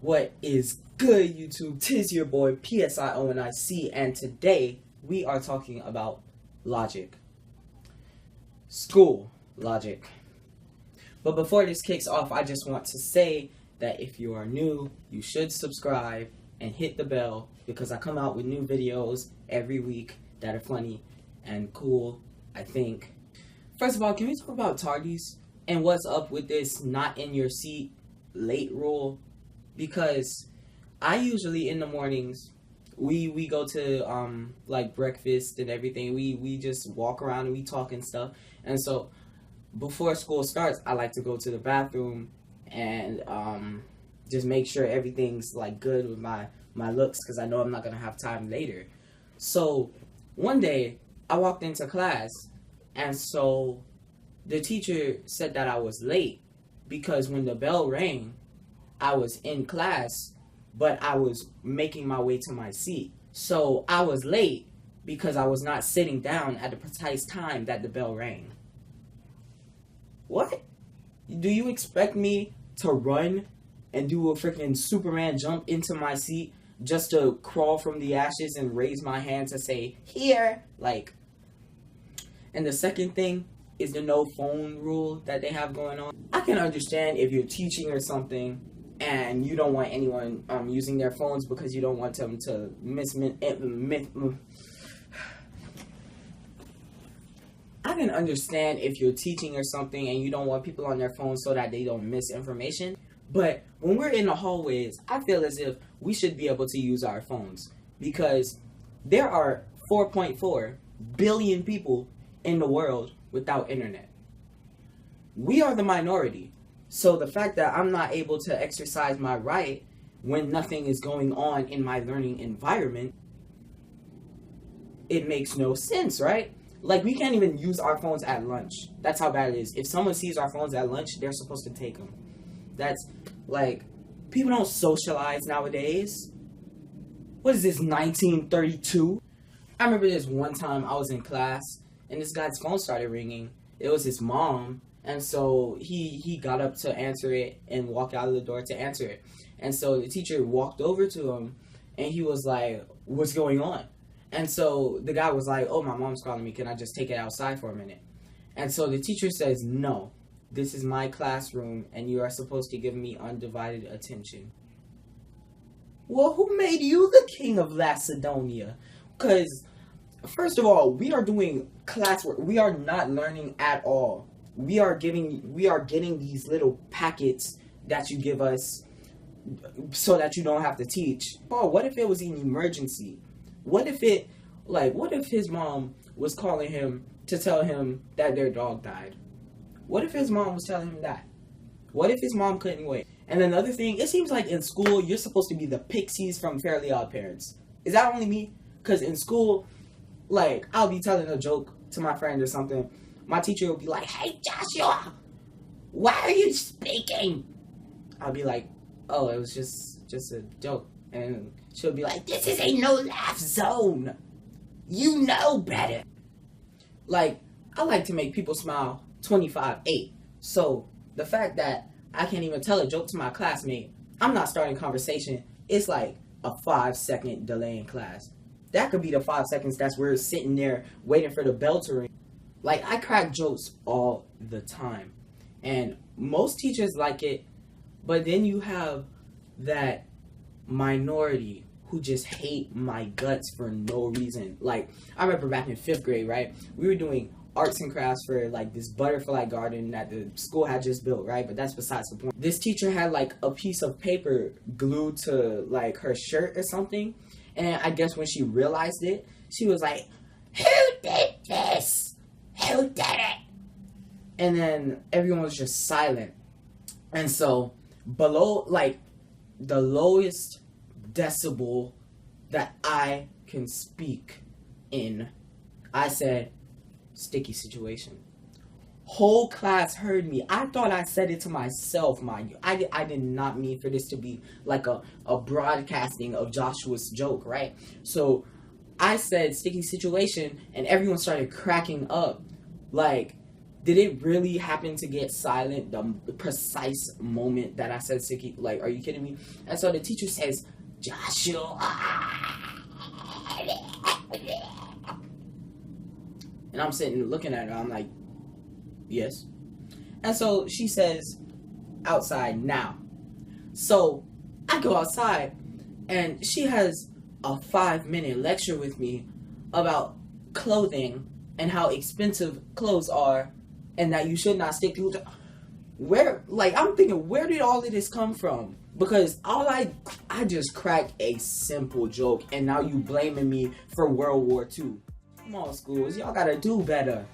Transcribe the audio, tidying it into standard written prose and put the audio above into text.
What is good, YouTube? Tis your boy Psionic, and today we are talking about logic. School logic. But before this kicks off, I just want to say that if you are new, you should subscribe and hit the bell because I come out with new videos every week that are funny and cool, I think. First of all, can we talk about tardies and what's up with this not in your seat late rule? Because I usually in the mornings we go to like breakfast and everything. We just walk around and we talk and stuff. And so before school starts, I like to go to the bathroom and just make sure everything's like good with my looks because I know I'm not gonna have time later. So one day I walked into class and so the teacher said that I was late because when the bell rang, I was in class, but I was making my way to my seat. So I was late because I was not sitting down at the precise time that the bell rang. What? Do you expect me to run and do a freaking Superman jump into my seat just to crawl from the ashes and raise my hand to say, here? Like, and the second thing is the no phone rule that they have going on. I can understand if you're teaching or something and you don't want anyone using their phones because you don't want them to I can understand if you're teaching or something and you don't want people on their phones so that they don't miss information. But when we're in the hallways, I feel as if we should be able to use our phones because there are 4.4 billion people in the world without internet. We are the minority. So the fact that I'm not able to exercise my right when nothing is going on in my learning environment, it makes no sense, right? Like, we can't even use our phones at lunch. That's how bad it is. If someone sees our phones at lunch, they're supposed to take them. That's, like, people don't socialize nowadays. What is this, 1932? I remember this one time I was in class, and this guy's phone started ringing. It was his mom. And so he got up to answer it and walk out of the door to answer it. And so the teacher walked over to him and he was like, what's going on? And so the guy was like, oh, my mom's calling me. Can I just take it outside for a minute? And so the teacher says, no, this is my classroom and you are supposed to give me undivided attention. Well, who made you the king of Lacedonia? Because first of all, we are doing classwork. We are not learning at all. We are getting these little packets that you give us so that you don't have to teach. Oh, what if it was an emergency? What if his mom was calling him to tell him that their dog died? What if his mom was telling him that? What if his mom couldn't wait? And another thing, it seems like in school, you're supposed to be the Pixies from Fairly Odd Parents. Is that only me? Because in school, like, I'll be telling a joke to my friend or something. My teacher will be like, hey, Joshua, why are you speaking? I'll be like, oh, it was just a joke. And she'll be like, this is a no-laugh zone. You know better. Like, I like to make people smile 25/8. So the fact that I can't even tell a joke to my classmate, I'm not starting conversation. It's like a 5-second delay in class. That could be the 5 seconds that's we're sitting there waiting for the bell to ring. Like, I crack jokes all the time. And most teachers like it, but then you have that minority who just hate my guts for no reason. Like, I remember back in 5th grade, right? We were doing arts and crafts for, like, this butterfly garden that the school had just built, right? But that's besides the point. This teacher had, like, a piece of paper glued to, like, her shirt or something. And I guess when she realized it, she was like, who did this? Who did it? And then everyone was just silent. And so below, like, the lowest decibel that I can speak in, I said, sticky situation. Whole class heard me. I thought I said it to myself, mind you. I did not mean for this to be like a broadcasting of Joshua's joke, right? So I said sticky situation and everyone started cracking up. Like, did it really happen to get silent the precise moment that I said Siki? Like, are you kidding me? And so the teacher says, Joshua. And I'm sitting looking at her. I'm like, yes. And so she says, outside now. So I go outside and she has a 5-minute lecture with me about clothing and how expensive clothes are and that you should not stick to I'm thinking, where did all of this come from? Because I just cracked a simple joke and now you blaming me for World War II. Come on, schools, y'all gotta do better.